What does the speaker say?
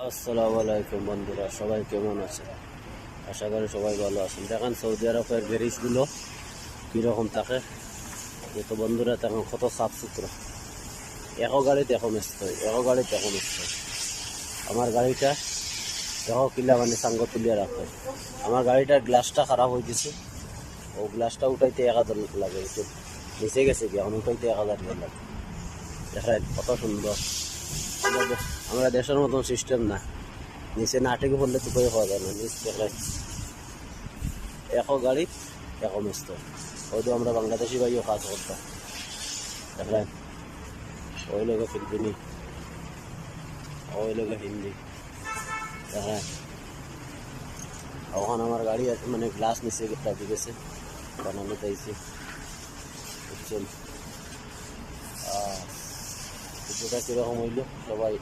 আসসালামু আলাইকুম বন্ধুরা, সবাই কেমন আছেন? আশা করি সবাই ভালো আছেন। দেখেন সৌদি আরবের গ্যারেজগুলো কীরকম থাকে। তো বন্ধুরা তখন কত সাফ সুতরা, একো গাড়িতে এখন স্থয়, একো গাড়িতে এখন স্থয়। আমার গাড়িটা দেখো কিলা মানে সাঙ্গ তুলিয়া রাখে। আমার গাড়িটার গ্লাসটা খারাপ হয়ে গেছে, ও গ্লাসটা উঠাইতে 1000 লাগে। একটু নিচে গেছে কি, এখন উঠাইতে 1000 লাগে। দেখেন কত সুন্দর। আমরা দেশের মতন সিস্টেম না, নিচে না টেকে পড়লে তো করে খাওয়া যায় না। নিচ দেখলে একো গাড়ি একো মস্ত। হয়তো আমরা বাংলাদেশি ভাইও কাজ করতাম। দেখলেন ওই লোক ফিলিপিনি, ওই লোক হিন্দি। দেখেন ওখানে আমার গাড়ি মানে গ্লাস নিচে রাখি গেছে, বানানো চাইছি বুঝছেন। ভিডিওটা কীরকম হইলো সবাই